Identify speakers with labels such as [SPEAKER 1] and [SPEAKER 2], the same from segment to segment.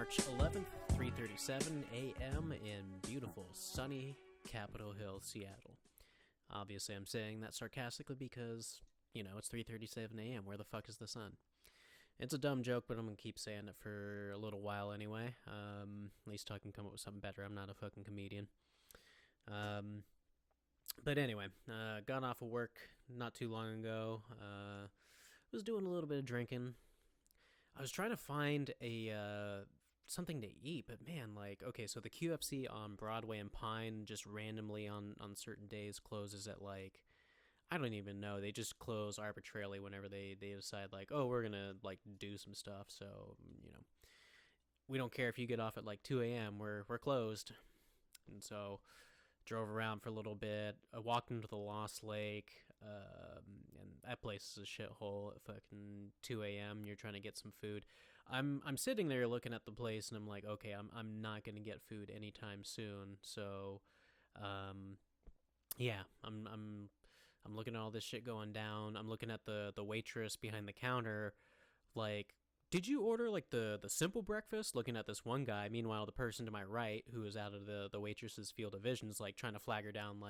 [SPEAKER 1] March 11th, 3:37 a.m. in beautiful, sunny Capitol Hill, Seattle. Obviously, I'm saying that sarcastically because, it's 3:37 a.m. Where the fuck is the sun? It's a dumb joke, but I'm going to keep saying it for a little while anyway. At least I can come up with something better. I'm not a fucking comedian. But anyway, got off of work not too long ago. Was doing a little bit of drinking. I was trying to find something to eat, but man, okay, so the QFC on Broadway and Pine just randomly on certain days closes at I don't even know. They just close arbitrarily whenever they decide we're gonna do some stuff. So we don't care if you get off at 2 a.m. We're closed. And so drove around for a little bit. I walked into the Lost Lake, and that place is a shithole at fucking 2 a.m. You're trying to get some food. I'm sitting there looking at the place, and I'm like, okay, I'm not gonna get food anytime soon. So, yeah, I'm looking at all this shit going down. I'm looking at the waitress behind the counter, did you order the simple breakfast? Looking at this one guy. Meanwhile, the person to my right, who is out of the waitress's field of vision, is trying to flag her down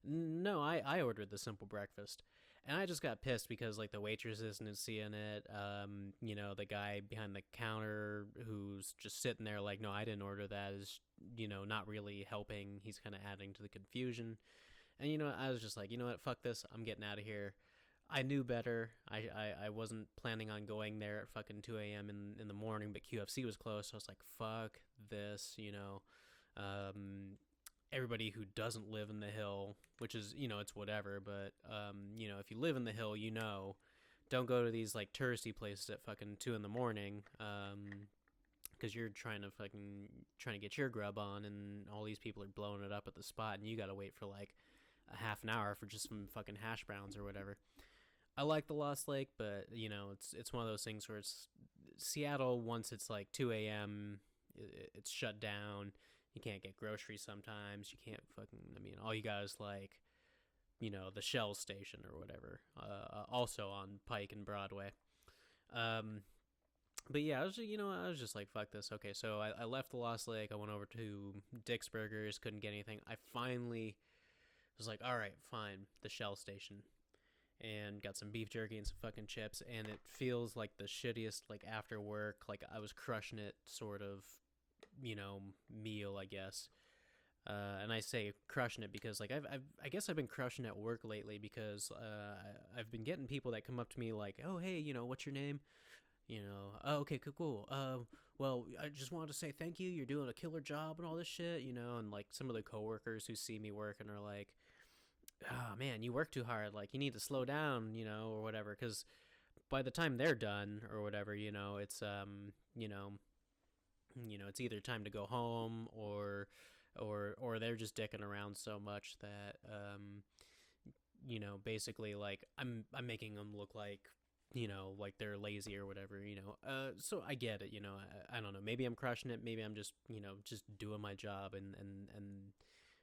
[SPEAKER 1] no, I ordered the simple breakfast. And I just got pissed because the waitress isn't seeing it. The guy behind the counter who's just sitting there no, I didn't order that, is not really helping. He's kind of adding to the confusion. And I was just what, fuck this, I'm getting out of here. I knew better. I wasn't planning on going there at fucking 2 a.m. in the morning, but QFC was closed, so I was like, fuck this, everybody who doesn't live in the Hill, which is, it's whatever, but, if you live in the Hill, don't go to these, touristy places at fucking 2 in the morning, because you're trying to get your grub on, and all these people are blowing it up at the spot, and you gotta wait for, a half an hour for just some fucking hash browns or whatever. I like the Lost Lake, but it's one of those things where it's Seattle. Once it's 2 a.m., it's shut down. You can't get groceries sometimes. You can't all you got is the Shell station or whatever. Also on Pike and Broadway. But yeah, I was just fuck this. Okay, so I left the Lost Lake. I went over to Dick's Burgers. Couldn't get anything. I finally was all right, fine, the Shell station, and got some beef jerky and some fucking chips, and it feels like the shittiest after work, I was crushing it sort of meal, I guess. And I say crushing it because I guess I've been crushing at work lately because I've been getting people that come up to me oh, hey, what's your name? Oh, okay, cool. Well, I just wanted to say thank you. You're doing a killer job and all this shit, and some of the coworkers who see me working are oh man, you work too hard. You need to slow down, or whatever. Because by the time they're done or whatever, it's it's either time to go home or they're just dicking around so much that basically I'm making them look they're lazy or whatever, so I get it, I don't know, maybe I'm crushing it, maybe I'm just, just doing my job, and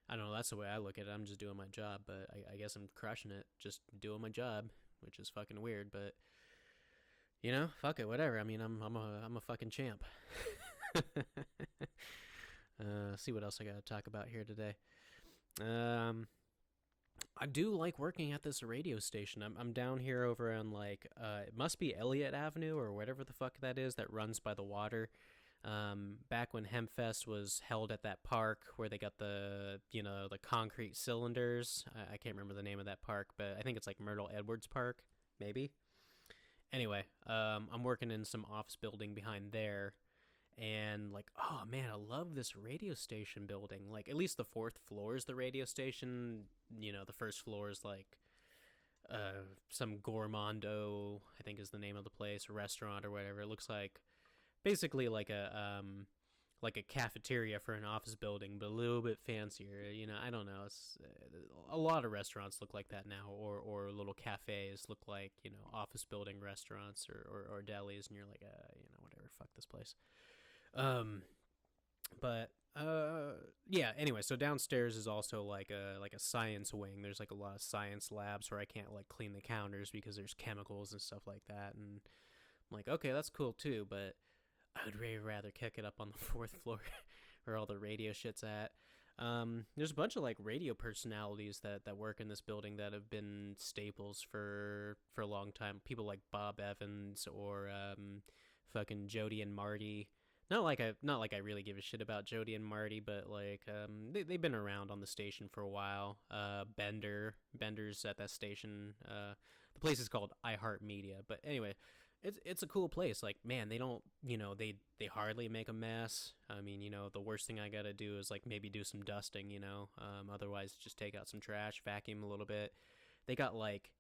[SPEAKER 1] I don't know, that's the way I look at it, I'm just doing my job, but I guess I'm crushing it, just doing my job, which is fucking weird, but, fuck it, whatever, I'm a fucking champ. See what else I gotta talk about here today. I do like working at this radio station. I'm down here over on it must be Elliott Avenue or whatever the fuck that is that runs by the water. Back when Hempfest was held at that park where they got the the concrete cylinders. I can't remember the name of that park, but I think it's Myrtle Edwards Park, maybe. Anyway, I'm working in some office building behind there. And oh man, I love this radio station building. At least the fourth floor is the radio station. The first floor is some gourmando, I think is the name of the place, a restaurant or whatever. It looks basically a cafeteria for an office building, but a little bit fancier. I don't know. It's a lot of restaurants look like that now, or little cafes look like office building restaurants or delis, and you're whatever, fuck this place. But yeah, anyway, so downstairs is also a science wing. There's a lot of science labs where I can't clean the counters because there's chemicals and stuff like that, and I'm okay, that's cool too, but I would way rather kick it up on the fourth floor where all the radio shit's at. There's a bunch of like radio personalities that work in this building that have been staples for a long time. People like Bob Evans or fucking Jody and Marty. Not like I really give a shit about Jody and Marty, but like they've been around on the station for a while. Bender's at that station. The place is called iHeartMedia, but anyway, it's a cool place. Like, man, they don't, they hardly make a mess. I mean, the worst thing I gotta do is like maybe do some dusting, otherwise just take out some trash, vacuum a little bit. They got like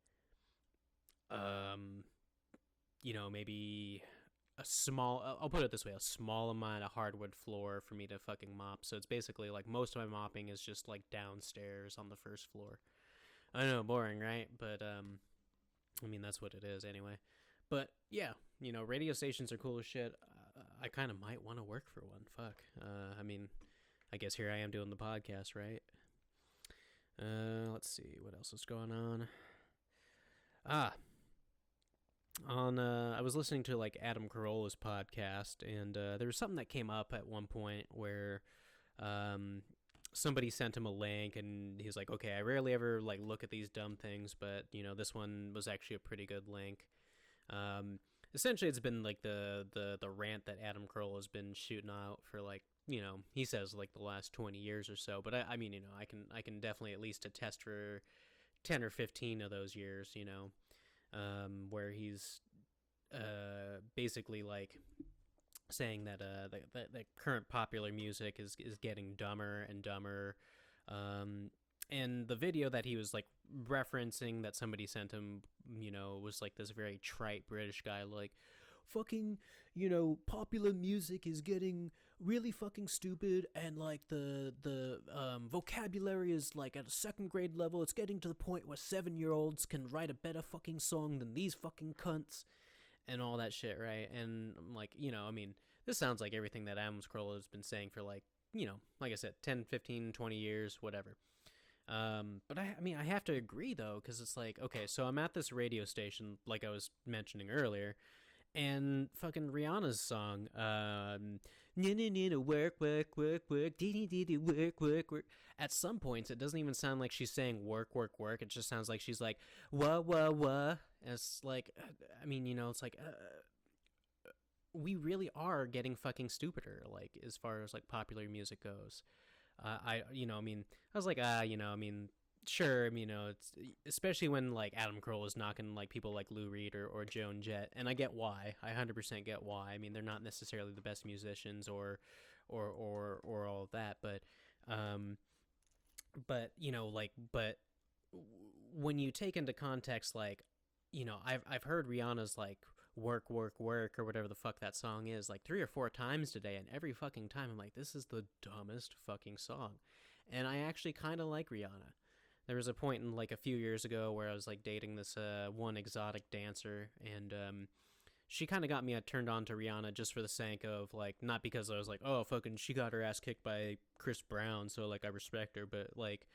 [SPEAKER 1] maybe a small, I'll put it this way, a small amount of hardwood floor for me to fucking mop. So it's basically like most of my mopping is just like downstairs on the first floor. I know, boring, right? But I mean, that's what it is anyway. But yeah, radio stations are cool as shit. I kind of might want to work for one. Fuck. I mean, I guess here I am doing the podcast, right? Let's see what else is going on. I was listening to like Adam Carolla's podcast, and there was something that came up at one point where somebody sent him a link, and he's like, okay, I rarely ever like look at these dumb things, but this one was actually a pretty good link. Essentially it's been like the rant that Adam Carolla has been shooting out for like, he says like the last 20 years or so, but I mean, I can definitely at least attest for 10 or 15 of those years, where he's basically like saying that the current popular music is getting dumber and dumber. And the video that he was like referencing that somebody sent him, was like this very trite British guy, like, fucking, popular music is getting really fucking stupid, and like the vocabulary is like at a second grade level. It's getting to the point where 7-year-olds can write a better fucking song than these fucking cunts, and all that shit, right? And I'm like, I mean, this sounds like everything that Adam Carolla has been saying for like, like I said, 10, 15, 20 years, whatever. But I mean, I have to agree though, because it's like, okay, so I'm at this radio station, like I was mentioning earlier, and fucking Rihanna's song, work, work, work, work, work, work, work. At some points, it doesn't even sound like she's saying work, work, work. It just sounds like she's like, wah, wah, wah. And it's like, I mean, it's like, we really are getting fucking stupider, like, as far as like popular music goes. I mean, I was like, I mean, sure, it's especially when like Adam Carolla is knocking like people like Lou Reed or Joan Jett, and I get why. I 100% get why. I mean, they're not necessarily the best musicians or all of that, but when you take into context, like, I've heard Rihanna's like work, work, work, or whatever the fuck that song is, like 3 or 4 times today, and every fucking time I'm like, this is the dumbest fucking song. And I actually kind of like Rihanna. There was a point in like a few years ago where I was like dating this one exotic dancer, and she kind of got me turned on to Rihanna just for the sake of like, not because I was like, oh fucking she got her ass kicked by Chris Brown, so like I respect her, but like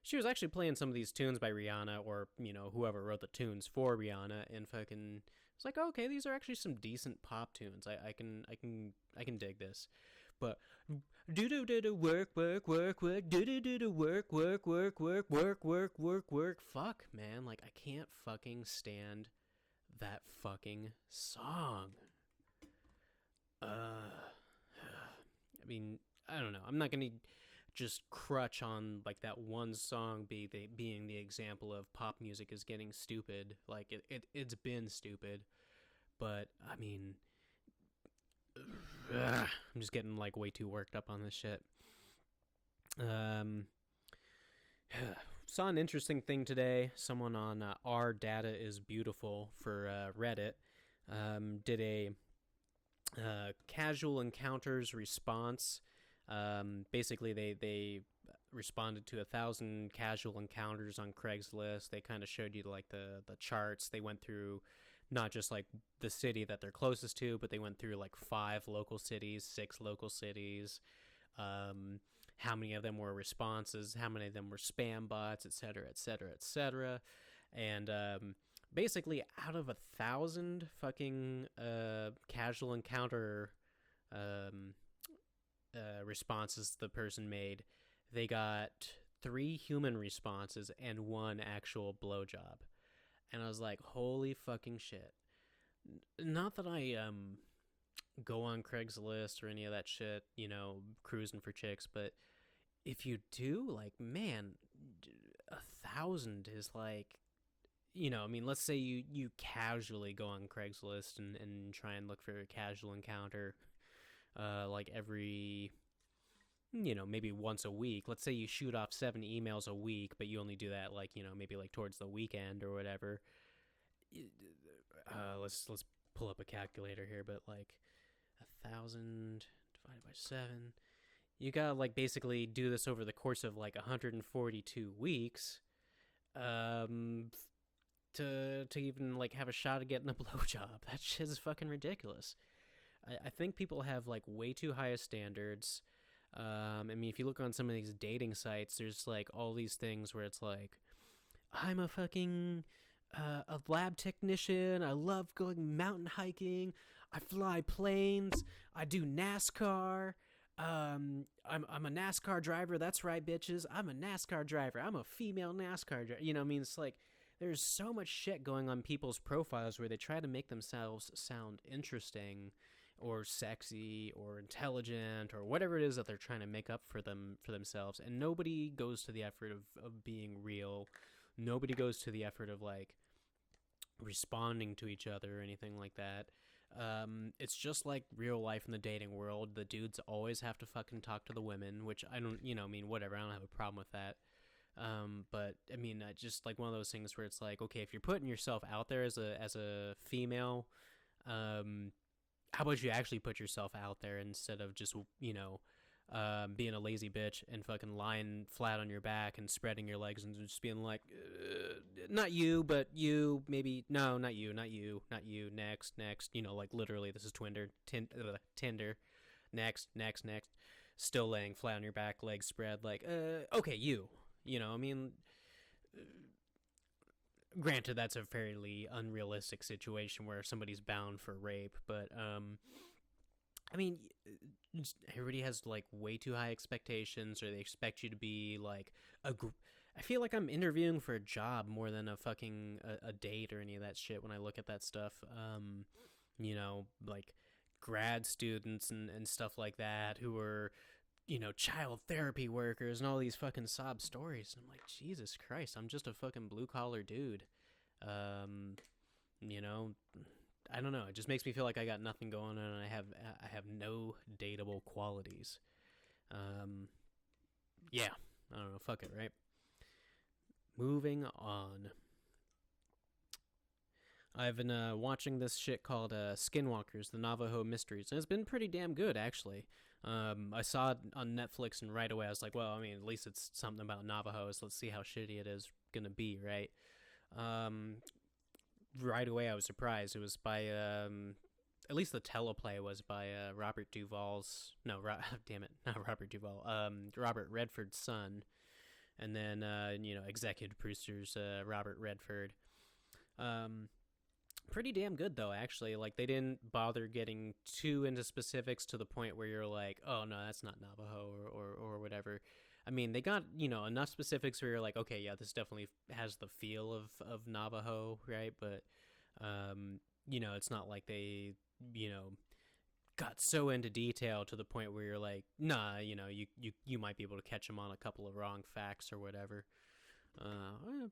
[SPEAKER 1] she was actually playing some of these tunes by Rihanna, or whoever wrote the tunes for Rihanna, and fucking it's like, okay, these are actually some decent pop tunes. I can dig this. But do do do do work, work, work, work, do do do do work, work, work, work, work, work, work, work. Fuck, man, like I can't fucking stand that fucking song. I mean, I don't know. I'm not gonna just crutch on like that one song being the example of pop music is getting stupid. Like it's been stupid, but I mean, I'm just getting like way too worked up on this shit. Saw an interesting thing today. Someone on Our Data Is Beautiful for Reddit did a casual encounters response. Basically, they responded to 1,000 casual encounters on Craigslist. They kind of showed you like the charts. They went through not just like the city that they're closest to, but they went through like 5 local cities, 6 local cities. How many of them were responses? How many of them were spam bots, et cetera, et cetera, et cetera. And basically, out of 1,000 fucking casual encounter um, responses the person made, they got 3 human responses and 1 actual blowjob. And I was like, holy fucking shit. Not that I go on Craigslist or any of that shit, cruising for chicks, but if you do, like, man, 1,000 is like, let's say you casually go on Craigslist and try and look for a casual encounter, like every, maybe once a week. Let's say you shoot off 7 emails a week, but you only do that, like, maybe like towards the weekend or whatever. Let's pull up a calculator here, but like 1,000 divided by 7, you gotta like basically do this over the course of like 142 weeks, to even like have a shot at getting a blowjob. That shit is fucking ridiculous. I think people have like way too high standards. I mean, if you look on some of these dating sites, there's like all these things where it's like, I'm a fucking a lab technician. I love going mountain hiking. I fly planes. I do NASCAR. I'm a NASCAR driver. That's right, bitches. I'm a NASCAR driver. I'm a female NASCAR driver. I mean, it's like there's so much shit going on people's profiles where they try to make themselves sound interesting or sexy or intelligent or whatever it is that they're trying to make up for themselves, and nobody goes to the effort of being real. Nobody goes to the effort of like responding to each other or anything like that. It's just like real life in the dating world. The dudes always have to fucking talk to the women, which I don't, I mean, whatever. I don't have a problem with that. But I mean, just like one of those things where it's like, okay, if you're putting yourself out there as a female, how about you actually put yourself out there instead of just, being a lazy bitch and fucking lying flat on your back and spreading your legs and just being like, not you, but you, maybe, no, not you, next, like literally this is Tinder, next, still laying flat on your back, legs spread, like, okay, you, I mean, granted, that's a fairly unrealistic situation where somebody's bound for rape, but, I mean, everybody has like way too high expectations, or they expect you to be like I feel like I'm interviewing for a job more than a fucking a date or any of that shit when I look at that stuff. Like grad students and stuff like that who are, child therapy workers and all these fucking sob stories. And I'm like, Jesus Christ, I'm just a fucking blue collar dude. I don't know. It just makes me feel like I got nothing going on, and I have no dateable qualities. Yeah, I don't know. Fuck it, right? Moving on. I've been watching this shit called Skinwalkers: The Navajo Mysteries, and it's been pretty damn good, actually. I saw it on Netflix, and right away I was like, well, I mean, at least it's something about Navajos. Let's see how shitty it is gonna be, right? Right away I was surprised. It was by at least the teleplay was by Robert Redford's son, and then executive producers Robert Redford. Pretty damn good though, actually. Like, they didn't bother getting too into specifics to the point where you're like, oh no, that's not Navajo or whatever. I mean, they got, enough specifics where you're like, okay, yeah, this definitely has the feel of Navajo, right? But, it's not like they, got so into detail to the point where you're like, nah, you might be able to catch them on a couple of wrong facts or whatever.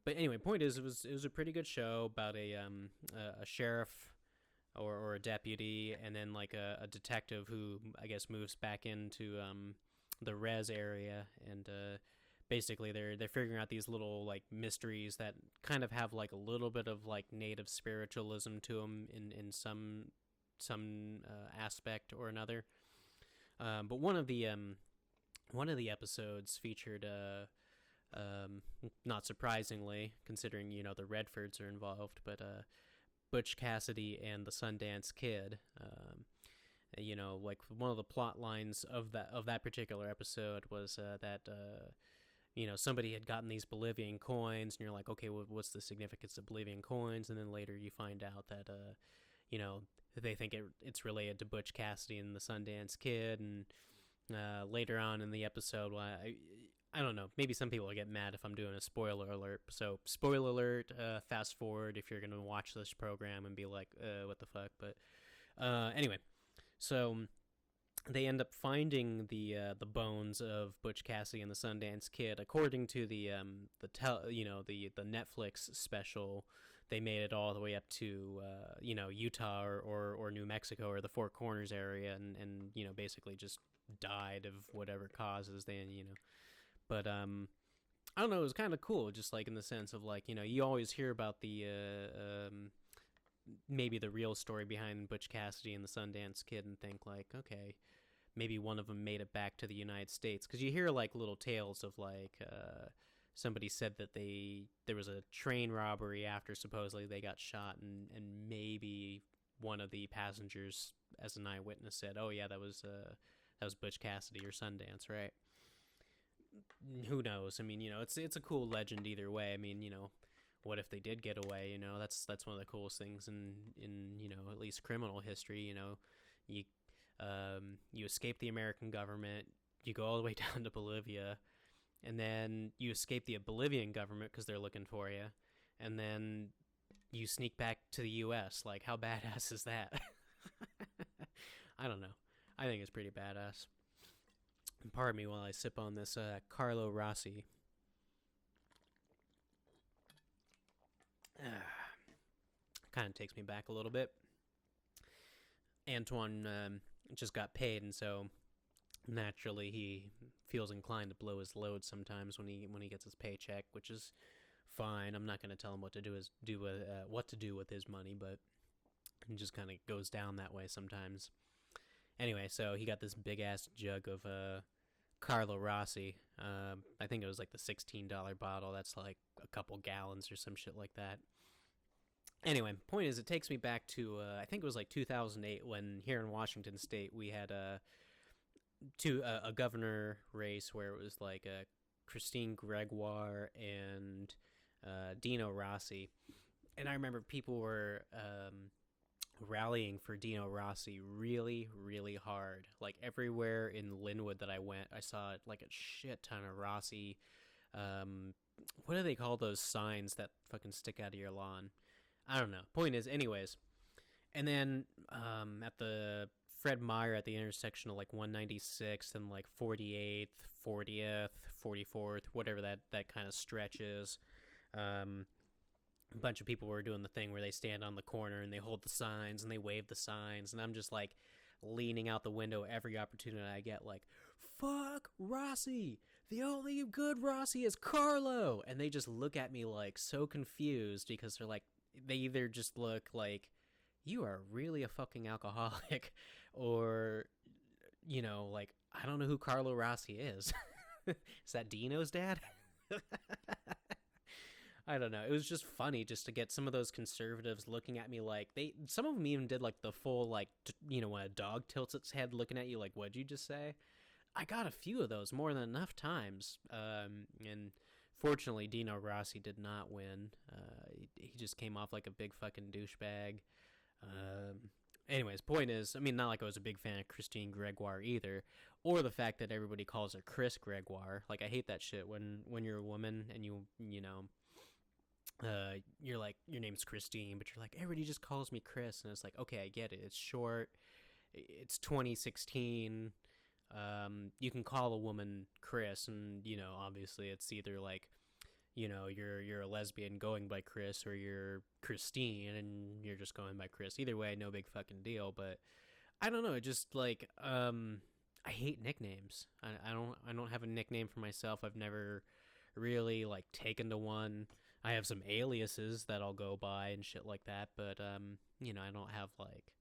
[SPEAKER 1] But anyway, point is, it was a pretty good show about a sheriff or a deputy, and then like a detective who I guess moves back into the res area, and basically they're figuring out these little like mysteries that kind of have like a little bit of like native spiritualism to them in some aspect or another. But one of the episodes featured not surprisingly, considering the Redfords are involved, but Butch Cassidy and the Sundance Kid. Like one of the plot lines of that particular episode was that somebody had gotten these Bolivian coins, and you're like, okay, what's the significance of Bolivian coins? And then later you find out that they think it's related to Butch Cassidy and the Sundance Kid, and later on in the episode, well, I don't know, maybe some people will get mad if I'm doing a spoiler alert. So spoiler alert, fast forward if you're gonna watch this program and be like, what the fuck. But anyway, so they end up finding the bones of Butch Cassidy and the Sundance Kid. According to the Netflix special, they made it all the way up to Utah or New Mexico or the Four Corners area, and basically just died of whatever causes But I don't know, it was kind of cool, just like in the sense of like, you always hear about the maybe the real story behind Butch Cassidy and the Sundance Kid and think like, okay, maybe one of them made it back to the United States, because you hear like little tales of like somebody said that there was a train robbery after supposedly they got shot, and maybe one of the passengers as an eyewitness said, oh yeah, that was Butch Cassidy or Sundance, right? Who knows? I mean, it's a cool legend either way. I mean, what if they did get away? That's one of the coolest things in at least criminal history. You escape the American government, you go all the way down to Bolivia, and then you escape the Bolivian government because they're looking for you, and then you sneak back to the U.S. Like, how badass is that? I don't know. I think it's pretty badass. Pardon me while I sip on this Carlo Rossi. Kind of takes me back a little bit. Antoine just got paid, and so naturally he feels inclined to blow his load sometimes when he gets his paycheck, which is fine. I'm not going to tell him what to do with his money, but it just kind of goes down that way sometimes. Anyway, so he got this big ass jug of Carlo Rossi. I think it was like the $16 bottle. That's like a couple gallons or some shit like that. Anyway, point is, it takes me back to I think it was like 2008 when here in Washington State we had a governor race where it was like Christine Gregoire and Dino Rossi, and I remember people were rallying for Dino Rossi really, really hard. Like everywhere in Linwood that I went, I saw like a shit ton of Rossi. What do they call those signs that fucking stick out of your lawn? I don't know. Point is, anyways. And then at the Fred Meyer at the intersection of like 196th and like 48th, 40th, 44th, whatever that kind of stretch is. A bunch of people were doing the thing where they stand on the corner and they hold the signs and they wave the signs, and I'm just like leaning out the window every opportunity I get, like, fuck Rossi, the only good Rossi is Carlo, and they just look at me like so confused because they're like, they either just look like you are really a fucking alcoholic, or like, I don't know who Carlo Rossi is. Is that Dino's dad? I don't know. It was just funny just to get some of those conservatives looking at me like some of them even did like the full, like, when a dog tilts its head looking at you like, what'd you just say? I got a few of those more than enough times. And fortunately, Dino Rossi did not win. He just came off like a big fucking douchebag. Anyways, point is, I mean, not like I was a big fan of Christine Gregoire either, or the fact that everybody calls her Chris Gregoire. Like, I hate that shit when you're a woman and you're like, your name's Christine, but you're like, everybody just calls me Chris, and it's like, okay, I get it. It's short. It's 2016. You can call a woman Chris, and obviously it's either like, you're a lesbian going by Chris, or you're Christine and you're just going by Chris. Either way, no big fucking deal. But I don't know. It just like, I hate nicknames. I don't have a nickname for myself. I've never really like taken to one. I have some aliases that I'll go by and shit like that, but I don't have like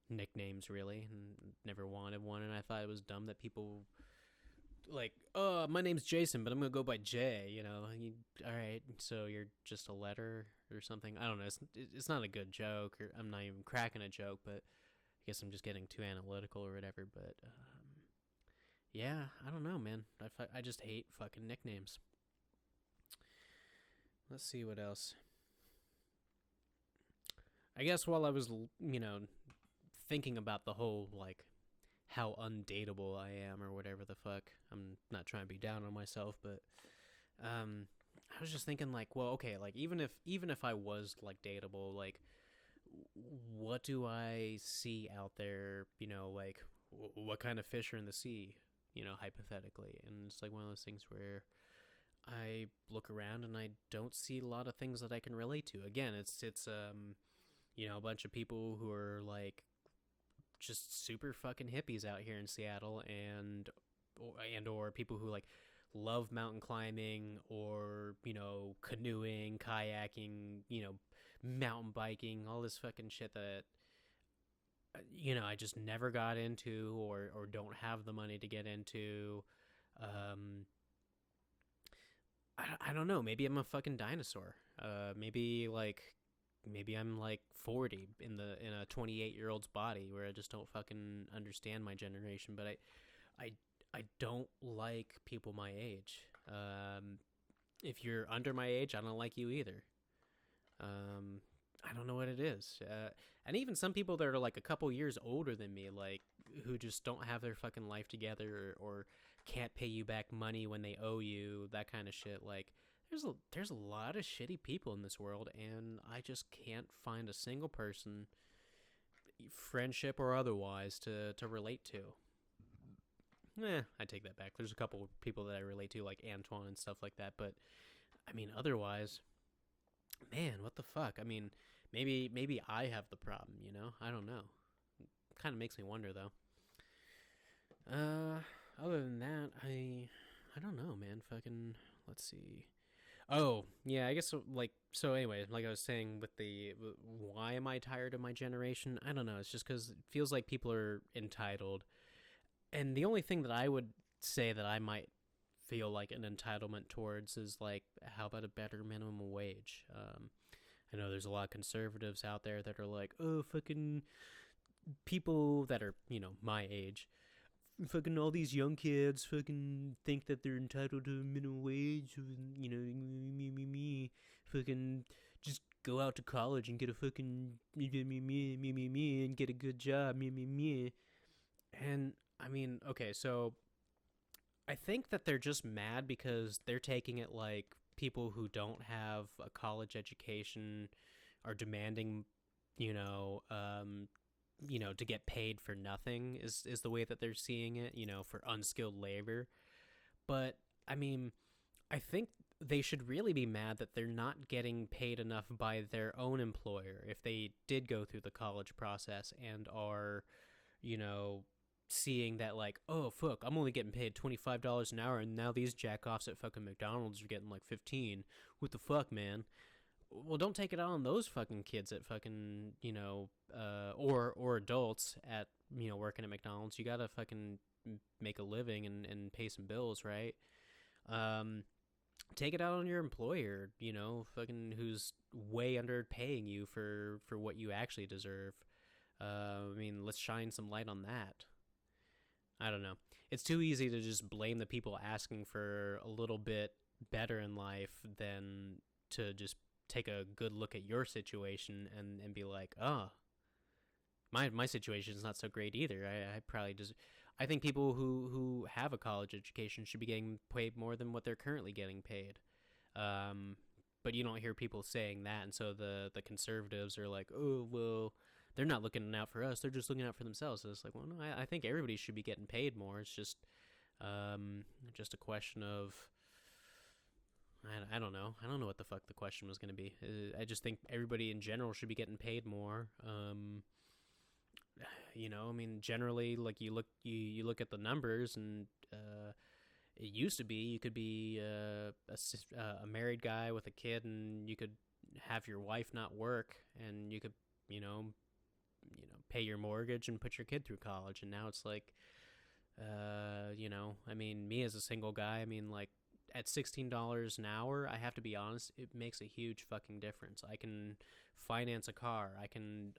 [SPEAKER 1] nicknames really, and never wanted one. And I thought it was dumb that people like, oh, my name's Jason, but I'm gonna go by Jay. All right, so you're just a letter or something. I don't know. It's not a good joke, or I'm not even cracking a joke, but I guess I'm just getting too analytical or whatever. But yeah, I don't know, man. I just hate fucking nicknames. Let's see what else. I guess while I was, thinking about the whole, like, how undateable I am or whatever the fuck, I'm not trying to be down on myself, but, I was just thinking, like, well, okay, like, even if I was, like, dateable, like, what do I see out there, like, what kind of fish are in the sea, hypothetically, and it's, like, one of those things where I look around and I don't see a lot of things that I can relate to. Again, it's a bunch of people who are like just super fucking hippies out here in Seattle, or people who like love mountain climbing or canoeing, kayaking, mountain biking, all this fucking shit that I just never got into or don't have the money to get into. I don't know. Maybe I'm a fucking dinosaur. Maybe I'm like 40 in a 28-year-old's body where I just don't fucking understand my generation. But I don't like people my age. If you're under my age, I don't like you either. I don't know what it is. And even some people that are like a couple years older than me, like who just don't have their fucking life together or can't pay you back money when they owe you, that kind of shit. Like there's a lot of shitty people in this world, and I just can't find a single person, friendship or otherwise, to relate to. I take that back. There's a couple of people that I relate to, like Antoine and stuff like that, but I mean, otherwise, man, what the fuck? I mean, maybe I have the problem, I don't know. Kind of makes me wonder, though. Other than that, I don't know, man. Fucking, let's see. Oh, yeah, I guess, so anyway, like I was saying with why am I tired of my generation? I don't know. It's just because it feels like people are entitled. And the only thing that I would say that I might feel like an entitlement towards is, like, how about a better minimum wage? I know there's a lot of conservatives out there that are like, oh, fucking people that are, my age. Fucking all these young kids fucking think that they're entitled to minimum wage, me. Fucking just go out to college and get a fucking me, and get a good job, me. And, I mean, okay, so I think that they're just mad because they're taking it like people who don't have a college education are demanding, to get paid for nothing is the way that they're seeing it, for unskilled labor. But, I mean, I think they should really be mad that they're not getting paid enough by their own employer if they did go through the college process and are, seeing that, like, oh, fuck, I'm only getting paid $25 an hour, and now these jackoffs at fucking McDonald's are getting, like, 15. What the fuck, man? Well, don't take it out on those fucking kids at fucking, or adults at, working at McDonald's. You gotta fucking make a living and pay some bills, right? Take it out on your employer, fucking who's way underpaying you for what you actually deserve. I mean, let's shine some light on that. I don't know. It's too easy to just blame the people asking for a little bit better in life than to just take a good look at your situation and be like, oh, my situation is not so great either. I probably just, I think people who have a college education should be getting paid more than what they're currently getting paid. But you don't hear people saying that, and so the conservatives are like, oh, well, they're not looking out for us. They're just looking out for themselves. So it's like, well, no, I think everybody should be getting paid more. It's just a question of, I don't know. I don't know what the fuck the question was going to be. I just think everybody in general should be getting paid more. I mean, generally, like you look at the numbers, and it used to be you could be a married guy with a kid, and you could have your wife not work, and you could pay your mortgage and put your kid through college. And now it's like, I mean, me as a single guy, I mean, like, at $16 an hour, I have to be honest, it makes a huge fucking difference. I can finance a car. I can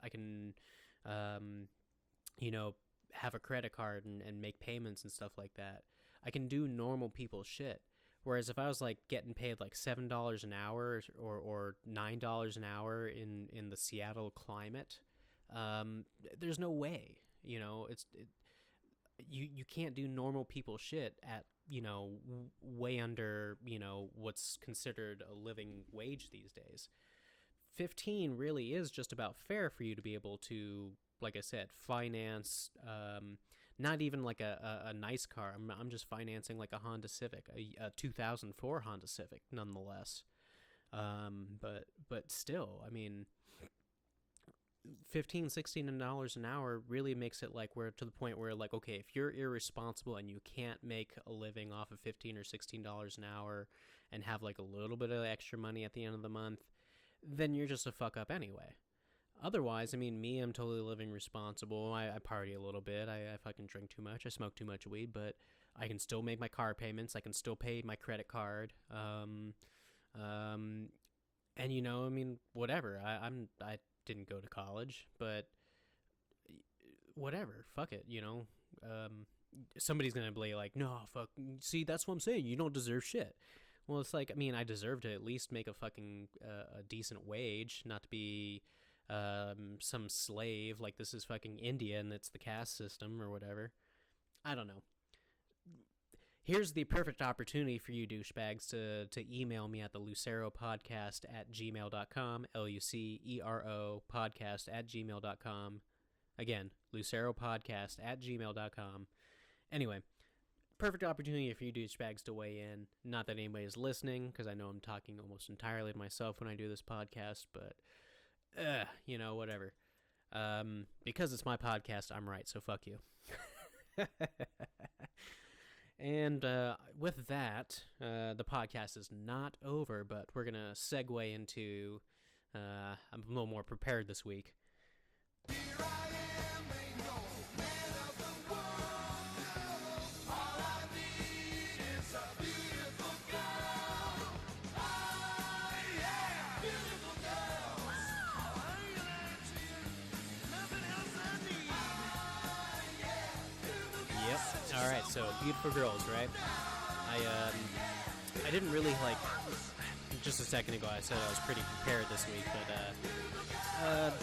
[SPEAKER 1] have a credit card and make payments and stuff like that. I can do normal people shit. Whereas if I was like getting paid like $7 an hour or $9 an hour in the Seattle climate, there's no way. You can't do normal people shit at way under what's considered a living wage these days. 15 really is just about fair for you to be able to, like I said, finance. Not even like a nice car. I'm just financing like a Honda Civic, a 2004 Honda Civic, nonetheless. But still, I mean, $15-16 an hour really makes it like we're to the point where, like, okay, if you're irresponsible and you can't make a living off of $15 or $16 an hour and have like a little bit of extra money at the end of the month, then you're just a fuck up anyway. Otherwise, I mean, I'm totally living responsible. I party a little bit. I fucking drink too much. I smoke too much weed, but I can still make my car payments. I can still pay my credit card. And I mean, whatever. I didn't go to college, but whatever. Fuck it. Somebody's gonna be like, no, fuck. See, that's what I'm saying. You don't deserve shit. Well, it's like, I mean, I deserve to at least make a fucking a decent wage, not to be some slave, like this is fucking India and it's the caste system or whatever. I don't know. Here's the perfect opportunity for you douchebags to email me at the luceropodcast@gmail.com, LUCERO podcast@gmail.com. Again, luceropodcast@gmail.com. Anyway, perfect opportunity for you douchebags to weigh in. Not that anybody is listening, because I know I'm talking almost entirely to myself when I do this podcast, but whatever. Because it's my podcast, I'm right, so fuck you. And with that, the podcast is not over, but we're going to segue into, I'm a little more prepared this week. Here I am, ain't no man of the world. All I need is a beautiful girl. Oh, yeah, beautiful girls. Nothing else I need. Oh, yeah, beautiful girls. Yep. All right. So beautiful girls, right? I didn't really like. Just a second ago, I said I was pretty prepared this week, but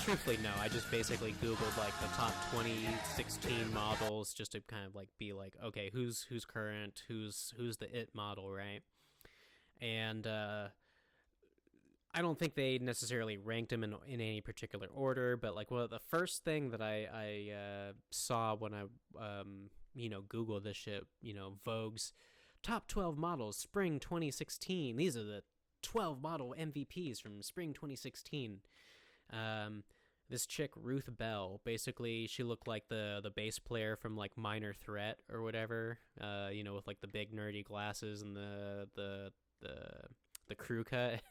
[SPEAKER 1] truthfully, no. I just basically Googled like the top 2016 models, just to kind of like be like, okay, who's current, who's the it model, right? And I don't think they necessarily ranked them in any particular order, but like, well, the first thing that I saw when I Googled this shit, Vogue's top 12 models spring 2016. These are the 12 model MVPs from spring 2016. This chick, Ruth Bell, basically she looked like the bass player from like Minor Threat or whatever, with like the big nerdy glasses and the crew cut.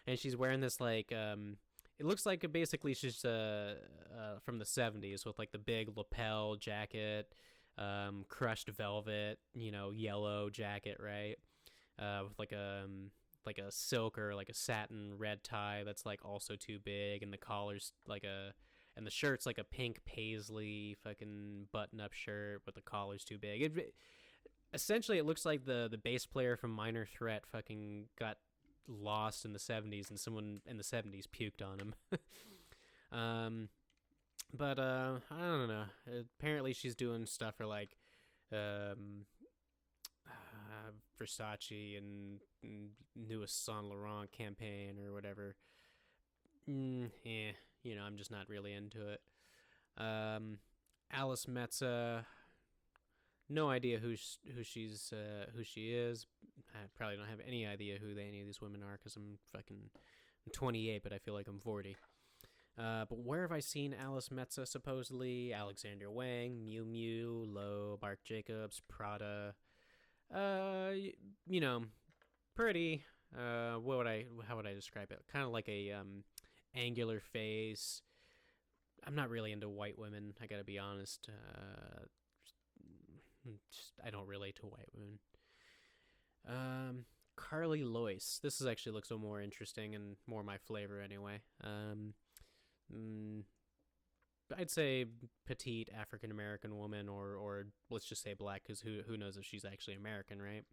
[SPEAKER 1] And she's wearing this like it looks like basically she's from the 70s with like the big lapel jacket, crushed velvet, yellow jacket, right? With like a silk or like a satin red tie that's like also too big, and the collar's like and the shirt's like a pink paisley fucking button-up shirt, but the collar's too big. Essentially it looks like the bass player from Minor Threat fucking got lost in the 70s and someone in the 70s puked on him. But I don't know. Apparently she's doing stuff for like Versace and newest Saint Laurent campaign or whatever. I'm just not really into it. Alice Metza, no idea who she is. I probably don't have any idea who any of these women are, because I'm 28, but I feel like I'm 40. But where have I seen Alice Metza? Supposedly Alexander Wang, Miu Miu, Lowe, Marc Jacobs, Prada. Pretty. How would I describe it? Kind of like a angular face. I'm not really into white women, I gotta be honest. I don't relate to white women. Carly Lois. This actually looks a little more interesting and more my flavor anyway. I'd say petite African American woman, or let's just say black, because who knows if she's actually American, right?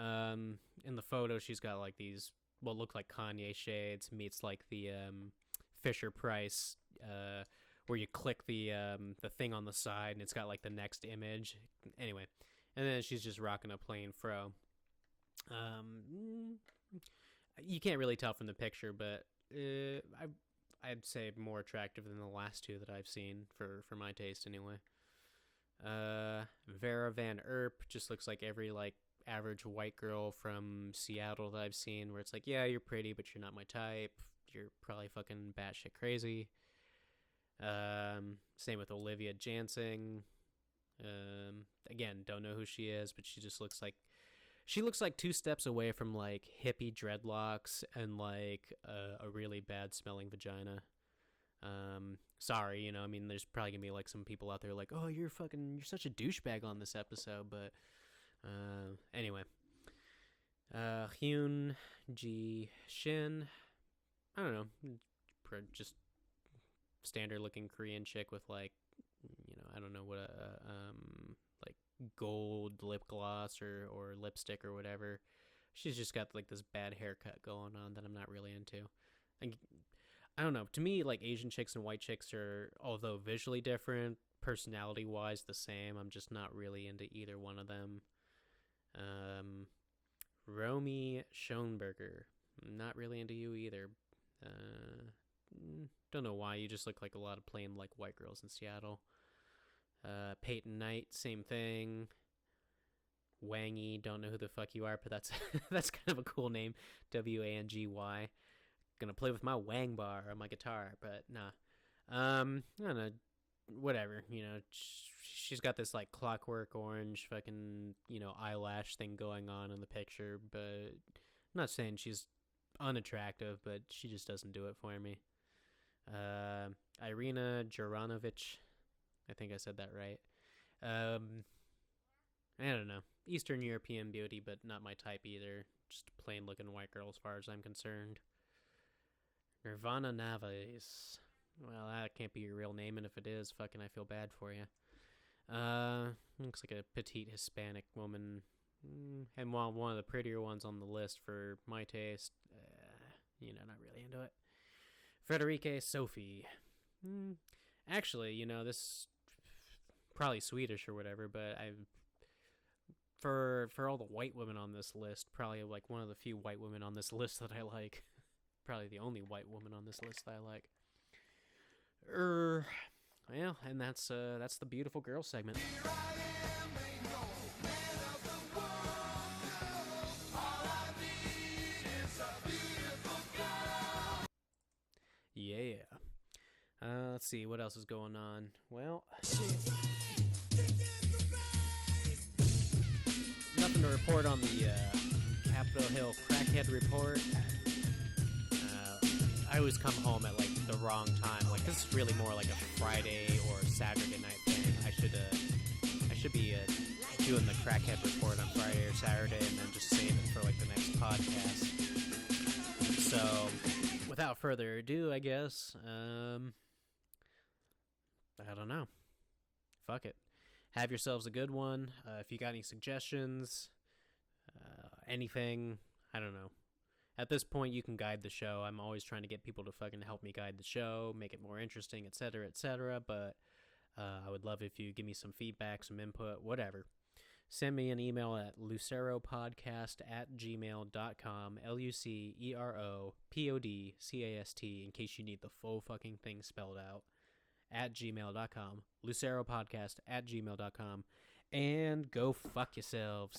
[SPEAKER 1] In the photo, she's got like these what look like Kanye shades meets like the Fisher Price where you click the thing on the side and it's got like the next image. Anyway, and then she's just rocking a plain fro. You can't really tell from the picture, but I'd say more attractive than the last two that I've seen for my taste anyway. Vera Van Earp just looks like every like average white girl from Seattle that I've seen, where it's like, yeah, you're pretty, but you're not my type. You're probably fucking batshit crazy. Same with Olivia Jansing. Again, don't know who she is, but she looks like 2 steps away from like hippie dreadlocks and like a really bad smelling vagina. Sorry, I mean, there's probably gonna be like some people out there like, oh, you're such a douchebag on this episode, but anyway. Hyun Ji Shin, I don't know, just standard looking Korean chick with like, I don't know what like gold lip gloss or lipstick or whatever. She's just got like this bad haircut going on that I'm not really into. Like, I don't know. To me, like Asian chicks and white chicks are, although visually different, personality wise the same. I'm just not really into either one of them. Romy Schoenberger, not really into you either. Don't know why. You just look like a lot of plain like white girls in Seattle. Peyton Knight, same thing. Wangy, don't know who the fuck you are, but that's kind of a cool name. Wangy. Gonna play with my wang bar on my guitar, but nah. I don't know. Whatever, she's got this like Clockwork Orange fucking eyelash thing going on in the picture, but I'm not saying she's unattractive, but she just doesn't do it for me. Irina Juranovic, I think I said that right. I don't know, Eastern European beauty, but not my type either. Just a plain looking white girl as far as I'm concerned. Nirvana Naves. Well, that can't be your real name, and if it is, fucking I feel bad for you. Looks like a petite Hispanic woman, and one of the prettier ones on the list for my taste. Not really into it. Frederique Sophie. Actually, this probably Swedish or whatever, but for all the white women on this list, probably like one of the few white women on this list that I like. Probably the only white woman on this list that I like. Well, and that's the beautiful girl segment. Yeah. Let's see what else is going on. Well, nothing to report on the Capitol Hill crackhead report. I always come home at like the wrong time. Like, this is really more like a Friday or Saturday night thing. I should be doing the crackhead report on Friday or Saturday and then just save it for like the next podcast. So, without further ado, I guess, I don't know. Fuck it. Have yourselves a good one. If you got any suggestions, anything, I don't know. At this point, you can guide the show. I'm always trying to get people to fucking help me guide the show, make it more interesting, etc., etc., but I would love if you give me some feedback, some input, whatever. Send me an email at luceropodcast@gmail.com, LUCEROPODCAST, in case you need the full fucking thing spelled out, at gmail.com, luceropodcast@gmail.com, and go fuck yourselves.